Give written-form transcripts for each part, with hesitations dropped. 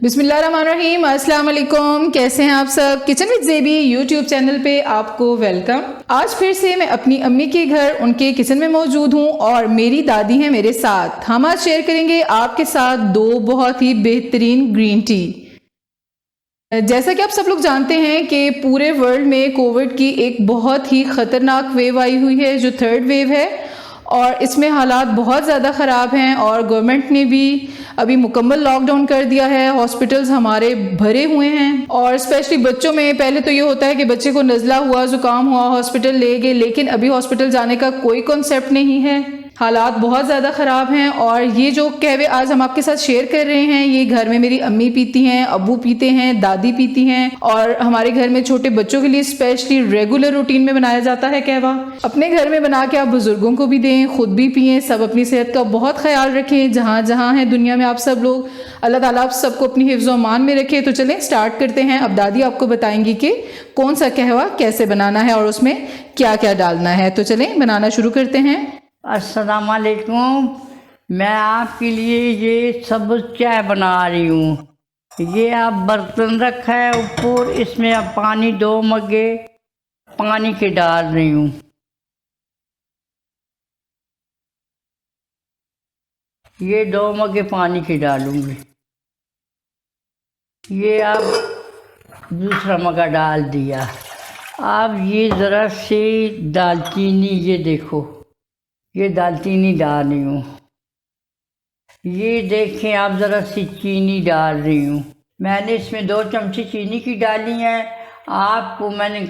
बिस्मिल्लाहिर्रहमानिर्रहीम। अस्सलाम वालेकुम। कैसे हैं आप सब? किचन विद ज़ेबी यूट्यूब चैनल पे आपको वेलकम। आज फिर से मैं अपनी अम्मी के घर उनके किचन में मौजूद हूँ और मेरी दादी हैं मेरे साथ। हम आज शेयर करेंगे आपके साथ दो बहुत ही बेहतरीन ग्रीन टी। जैसा कि आप सब लोग जानते हैं कि पूरे वर्ल्ड में कोविड की एक बहुत ही ख़तरनाक वेव आई हुई है, जो थर्ड वेव है, और इसमें हालात बहुत ज़्यादा ख़राब हैं और गवर्नमेंट ने भी अभी मुकम्मल लॉकडाउन कर दिया है। हॉस्पिटल्स हमारे भरे हुए हैं और स्पेशली बच्चों में पहले तो ये होता है कि बच्चे को नज़ला हुआ, ज़ुकाम हुआ, हॉस्पिटल ले गए, लेकिन अभी हॉस्पिटल जाने का कोई कॉन्सेप्ट नहीं है। हालात बहुत ज़्यादा ख़राब हैं और ये जो कहवे आज हम आपके साथ शेयर कर रहे हैं, ये घर में मेरी अम्मी पीती हैं, अब्बू पीते हैं, दादी पीती हैं और हमारे घर में छोटे बच्चों के लिए स्पेशली रेगुलर रूटीन में बनाया जाता है कहवा। अपने घर में बना के आप बुज़ुर्गों को भी दें, खुद भी पिएं। सब अपनी सेहत का बहुत ख्याल रखें जहाँ जहाँ हैं दुनिया में आप सब लोग। अल्लाह ताला आप सबको अपनी हिफ्ज़ और मान में रखे। तो चलें स्टार्ट करते हैं। अब दादी आपको बताएंगी कि कौन सा कहवा कैसे बनाना है और उसमें क्या क्या डालना है। तो चलें बनाना शुरू करते हैं। अस्सलाम वालेकुम। मैं आपके लिए ये सब्ज़ चाय बना रही हूँ। ये आप बर्तन रखा है ऊपर, इसमें अब पानी 2 मग्गे पानी के डाल रही हूँ। ये 2 मग्गे पानी के डालूंगी। ये अब दूसरा मग्गा डाल दिया। अब ये ज़रा सी दालचीनी, ये देखो, ये दालचीनी डाल रही हूँ। ये देखें आप, ज़रा सी चीनी डाल रही हूँ। मैंने इसमें 2 चमचे चीनी की डाली हैं। आपको मैंने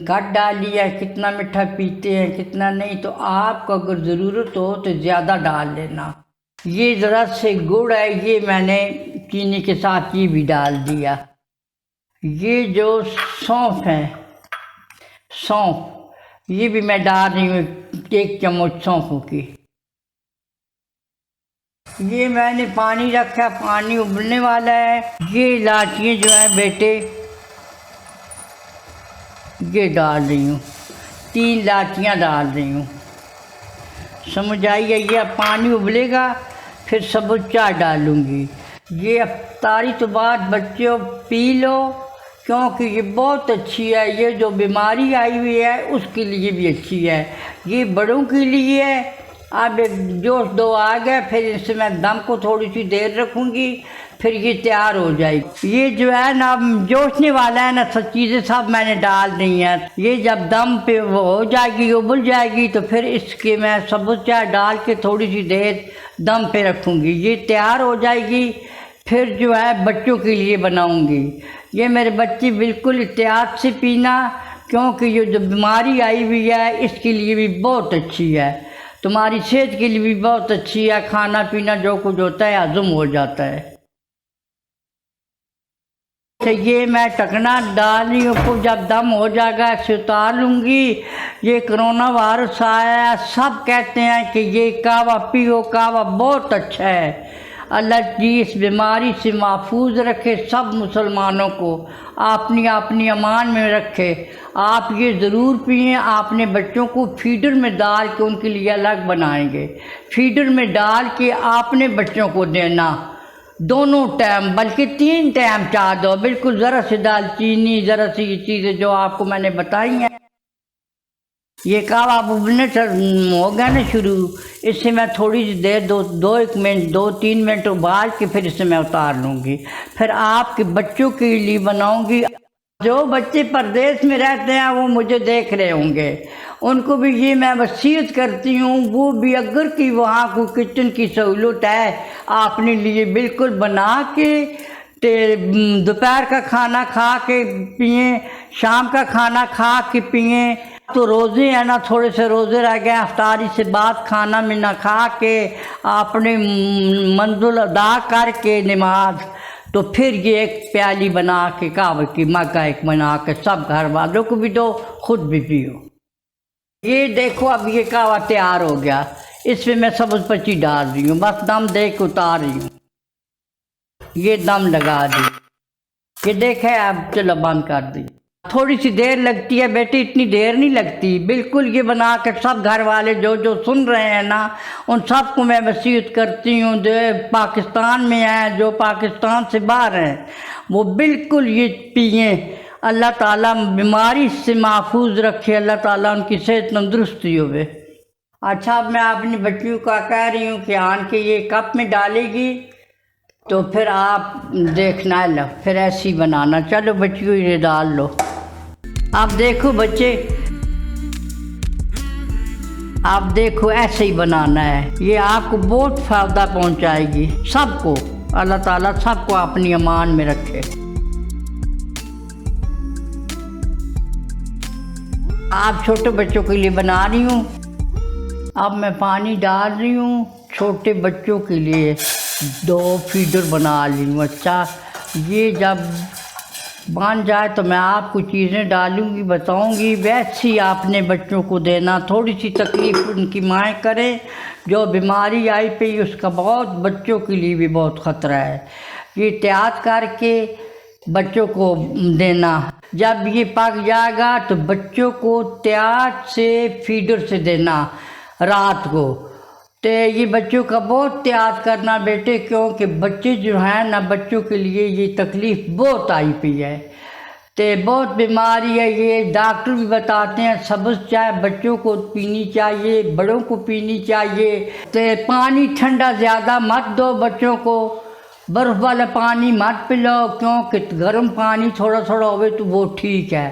कट डाली है, कितना मीठा पीते हैं कितना नहीं, तो आपको अगर ज़रूरत हो तो ज़्यादा डाल लेना। ये ज़रा से गुड़ है, ये मैंने चीनी के साथ ये भी डाल दिया। ये जो सौंफ है, सौंफ, ये भी मैं डाल रही हूँ 1 चम्मच सौंफों की। ये मैंने पानी रखा, पानी उबलने वाला है। ये इलायचियाँ जो है बेटे, ये डाल रही हूँ, 3 इलायचियाँ डाल रही हूँ। समझ आई है? ये अब पानी उबलेगा फिर सब्ज़ चाय डालूँगी। ये अफ्तारी तो बाद बच्चों पी लो, क्योंकि ये बहुत अच्छी है। ये जो बीमारी आई हुई है उसके लिए भी अच्छी है। ये बड़ों के लिए है। अब एक जोश 2 आ गया, फिर इससे मैं दम को थोड़ी सी देर रखूँगी, फिर ये तैयार हो जाएगी। ये जो है ना जोशने वाला है ना, सब चीज़ें सब मैंने डाल दी हैं। ये जब दम पे वो हो जाएगी, उबल जाएगी, तो फिर इसके मैं सब्ज़ चाय डाल के थोड़ी सी देर दम पे रखूँगी। ये तैयार हो जाएगी, फिर जो है बच्चों के लिए बनाऊँगी। ये मेरे बच्चे बिल्कुल एहतियात से पीना, क्योंकि ये जो बीमारी आई हुई है इसके लिए भी बहुत अच्छी है, तुम्हारी सेहत के लिए भी बहुत अच्छी है। खाना पीना जो कुछ होता है हजम हो जाता है। तो ये मैं टकना डाल रही हूँ, जब दम हो जाएगा इसे उतार लूँगी। ये कोरोना वायरस आया है, सब कहते हैं कि ये कहवा पियो, कहवा बहुत अच्छा है। अल्लाह जी इस बीमारी से महफूज रखे, सब मुसलमानों को अपनी अमान में रखे। आप ये ज़रूर पिएं। आपने बच्चों को फीडर में डाल के उनके लिए अलग बनाएंगे, फीडर में डाल के आपने बच्चों को देना, दोनों टाइम, बल्कि 3 टाइम चाह दो। बिल्कुल ज़रा सी दालचीनी, ज़रा सी ये चीज़ें जो आपको मैंने बताई हैं। ये कहवा अब उबलने हो गया ना शुरू, इससे मैं थोड़ी सी देर 2-1 मिनट 2-3 मिनट उबाल के फिर इसे मैं उतार लूँगी। फिर आपके बच्चों के लिए बनाऊँगी। जो बच्चे परदेश में रहते हैं वो मुझे देख रहे होंगे, उनको भी ये मैं वसीयत करती हूँ, वो भी अगर कि वहाँ को किचन की सहूलत है, अपने लिए बिल्कुल बना के दोपहर का खाना खा के पिएँ, शाम का खाना खा के पिएँ। तो रोज़े हैं ना, थोड़े से रोज़े रह गए, अफ्तारी से बाद खाना मिना खा के अपने मंजुल अदा करके नमाज, तो फिर ये एक प्याली बना के कहवे की मग्गा एक बना के सब घर वालों को भी दो, खुद भी पियो। ये देखो अब ये कहवा तैयार हो गया। इसमें मैं सब्ज़ पत्ती डाल रही हूँ, बस दम दे के उतार रही हूँ। ये दम लगा दी, ये देखे अब चलो बंद कर दी। थोड़ी सी देर लगती है बेटी, इतनी देर नहीं लगती। बिल्कुल ये बना कर सब घर वाले जो जो सुन रहे हैं ना, उन सबको मैं वसीयत करती हूँ जो पाकिस्तान में हैं, जो पाकिस्तान से बाहर हैं, वो बिल्कुल ये पिएँ। अल्लाह ताला बीमारी से महफूज रखे, अल्लाह ताला उनकी सेहत तंदुरुस्ती होवे। अच्छा, अब मैं अपनी बच्चियों का कह रही हूँ कि आन के ये कप में डालेगी तो फिर आप देखना, लो फिर ऐसे ही बनाना। चलो बच्चियों ये डाल लो। आप देखो बच्चे, आप देखो ऐसे ही बनाना है, ये आपको बहुत फ़ायदा पहुंचाएगी सबको। अल्लाह ताला सबको अपनी अमान में रखे। आप छोटे बच्चों के लिए बना रही हूँ। अब मैं पानी डाल रही हूँ छोटे बच्चों के लिए, 2 फीडर बना ली हूँ। अच्छा, ये जब बन जाए तो मैं आपको चीज़ें डालूँगी, बताऊँगी, वैसे ही आपने बच्चों को देना। थोड़ी सी तकलीफ़ उनकी माएँ करें, जो बीमारी आई पई उसका बहुत बच्चों के लिए भी बहुत ख़तरा है। ये एहतियात करके बच्चों को देना। जब ये पक जाएगा तो बच्चों को एहतियात से फीडर से देना रात को। तो ये बच्चों का बहुत एहतियात करना बेटे, क्योंकि बच्चे जो हैं ना, बच्चों के लिए ये तकलीफ़ बहुत आई पई है। तो बहुत बीमारी है ये, डॉक्टर भी बताते हैं सब्ज़ चाय बच्चों को पीनी चाहिए, बड़ों को पीनी चाहिए। तो पानी ठंडा ज़्यादा मत दो बच्चों को, बर्फ़ वाला पानी मत पिलाओ, क्योंकि गर्म पानी थोड़ा थोड़ा होवे तो वो ठीक है।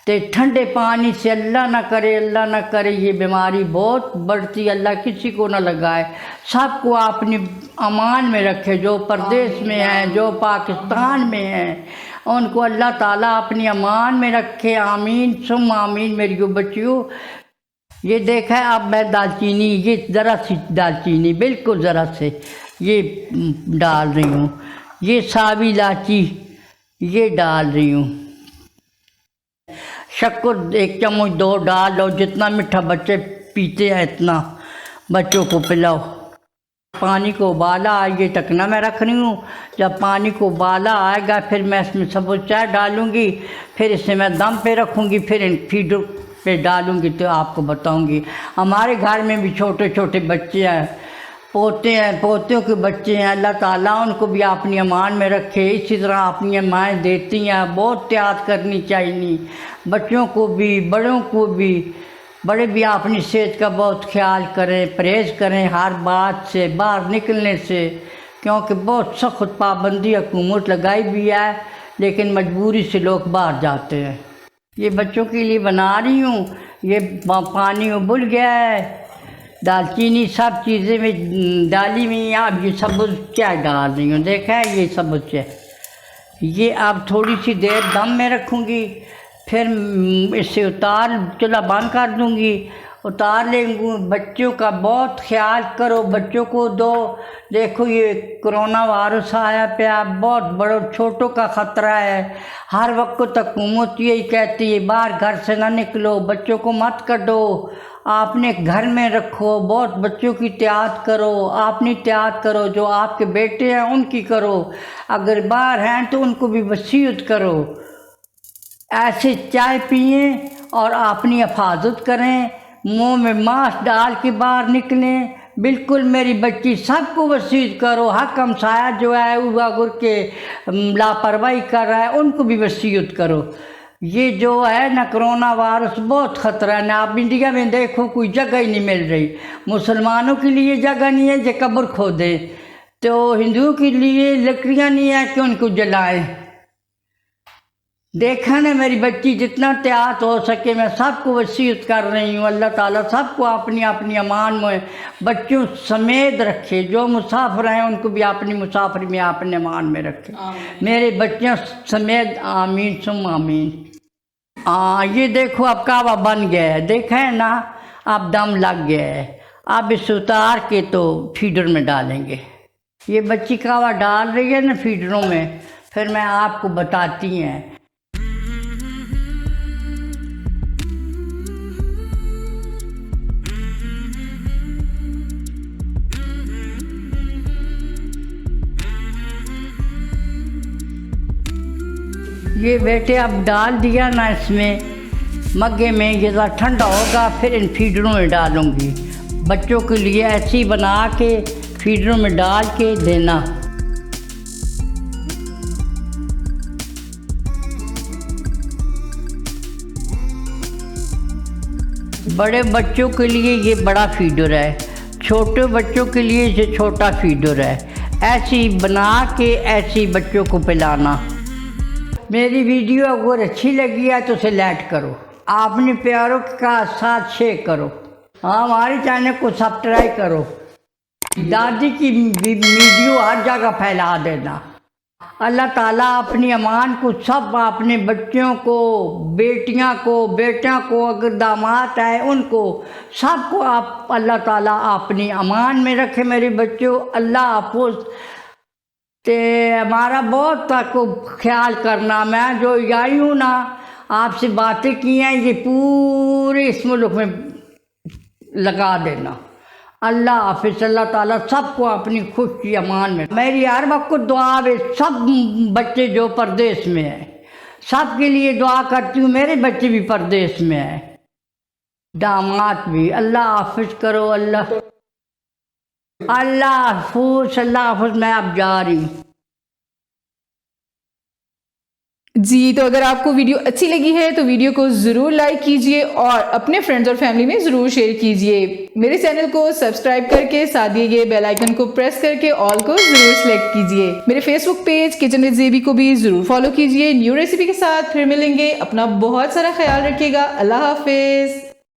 तो ठंडे पानी से अल्लाह ना करे ये बीमारी बहुत बढ़ती, अल्लाह किसी को ना लगाए, सबको अपनी अमान में रखे। जो परदेश में हैं, जो पाकिस्तान में हैं, उनको अल्लाह ताला अपनी अमान में रखे। आमीन सुम आमीन। मेरी बच्चियों, ये देखा है, अब मैं दालचीनी, ये ज़रा सी दालचीनी, बिल्कुल ज़रा से ये डाल रही हूँ। ये सावी इलायची ये डाल रही हूँ। शक्कर 1 चम्मच 2 डाल लो, जितना मीठा बच्चे पीते हैं इतना बच्चों को पिलाओ। पानी को उबाला आ, ये टकना मैं रख रही हूँ। जब पानी को उबाला आएगा फिर मैं इसमें सब्ज़ चाय डालूँगी, फिर इसे मैं दम पे रखूँगी, फिर इन फीडर पे डालूँगी तो आपको बताऊँगी। हमारे घर में भी छोटे छोटे बच्चे हैं, पोते हैं, पोतियों के बच्चे हैं, अल्लाह ताला उनको भी अपनी अमान में रखे। इसी तरह अपनी माएँ देती हैं, बहुत एहतियात करनी चाहिए बच्चों को भी, बड़ों को भी। बड़े भी अपनी सेहत का बहुत ख्याल करें, परहेज़ करें हर बात से, बाहर निकलने से, क्योंकि बहुत सख्त पाबंदी हुकूमत लगाई भी है, लेकिन मजबूरी से लोग बाहर जाते हैं। ये बच्चों के लिए बना रही हूँ। ये पानी उबल गया है, दालचीनी सब चीज़ें में डाली हुई हैं। अब ये सब्ज़ चाय डाल रही हूँ, देखा है ये सब्ज़ चाय। ये अब थोड़ी सी देर दम में रखूँगी, फिर इसे चूल्हा बंद कर दूँगी, उतार लेंगी। बच्चों का बहुत ख्याल करो, बच्चों को दो। देखो ये कोरोना वायरस आया पे, बहुत बड़ो छोटों का ख़तरा है। हर वक्त हुकूमत यही कहती है बाहर घर से ना निकलो, बच्चों को मत कटो, आपने घर में रखो, बहुत बच्चों की एहतियात करो, अपनी एहतियात करो। जो आपके बेटे हैं उनकी करो, अगर बाहर हैं तो उनको भी वसीयत करो। ऐसे चाय पिए और अपनी हिफाजत करें, मुंह में मास्क डाल के बाहर निकलें। बिल्कुल मेरी बच्ची सबको वसीयत करो। हक हमसाया जो है वो अगर के लापरवाही कर रहा है उनको भी वसीयत करो। ये जो है ना कोरोना वायरस बहुत ख़तरा है ना। आप इंडिया में देखो कोई जगह ही नहीं मिल रही, मुसलमानों के लिए जगह नहीं है जो कब्र खोदें, तो हिंदुओं के लिए लकड़ियाँ नहीं है कि उनको जलाएं। देखा ना मेरी बच्ची, जितना एहतियात हो सके मैं सबको वसीयत कर रही हूँ। अल्लाह ताला सबको अपनी अपनी अमान में बच्चों समेत रखे। जो मुसाफिर हैं उनको भी अपनी मुसाफरी में अपने अमान में रखे, मेरे बच्चों समेत। आमीन सुम आमीन। ये देखो अब कावा बन गया है, देखा है ना, अब दम लग गया है। अब इसे उतार के तो फीडर में डालेंगे। ये बच्ची कावा डाल रही है ना फीडरों में, फिर मैं आपको बताती हैं। یہ بیٹے اب ڈال دیا نا اس میں مگے میں، یہ ذرا ٹھنڈا ہوگا پھر ان فیڈروں میں ڈالوں گی. بچوں کے لیے ایسی بنا کے فیڈروں میں ڈال کے دینا. بڑے بچوں کے لیے یہ بڑا فیڈر ہے، چھوٹے بچوں کے لیے یہ چھوٹا فیڈر ہے. ایسی بنا کے ایسی بچوں کو پلانا. میری ویڈیو اگر اچھی لگی ہے تو اسے لائک کرو، اپنے پیاروں کا ساتھ شیئر کرو، ہمارے چینل کو سبسکرائب کرو. دادی کی ویڈیو ہر جگہ پھیلا دینا. اللہ تعالیٰ اپنی امان کو سب اپنے بچوں کو، بیٹیاں کو، بیٹوں کو، اگر داماد ہے ان کو سب کو آپ اللہ تعالیٰ اپنی امان میں رکھے. میرے بچوں اللہ حافظ. تے ہمارا بہت تک خیال کرنا. میں جو آئی ہوں نا آپ سے باتیں کی ہیں یہ پورے اس ملک میں لگا دینا. اللہ حافظ. اللہ تعالیٰ سب کو اپنی خوشی امان میں. میری ہر وقت دعا ہے سب بچے جو پردیس میں ہیں سب کے لیے دعا کرتی ہوں. میرے بچے بھی پردیس میں ہیں، داماد بھی. اللہ حافظ کرو. اللہ حافظ. اللہ حافظ. میں اب جا رہی ہوں. جی تو اگر آپ کو ویڈیو اچھی لگی ہے تو ویڈیو کو ضرور لائک کیجئے اور اپنے فرینڈز اور فیملی میں ضرور شیئر کیجئے. میرے چینل کو سبسکرائب کر کے ساتھ دیے گئے بیل آئیکن کو پریس کر کے آل کو ضرور سلیکٹ کیجئے. میرے Facebook page kitchen with Zebi کو بھی ضرور فالو کیجئے. نیو ریسیپی کے ساتھ پھر ملیں گے. اپنا بہت سارا خیال رکھیے گا. اللہ حافظ.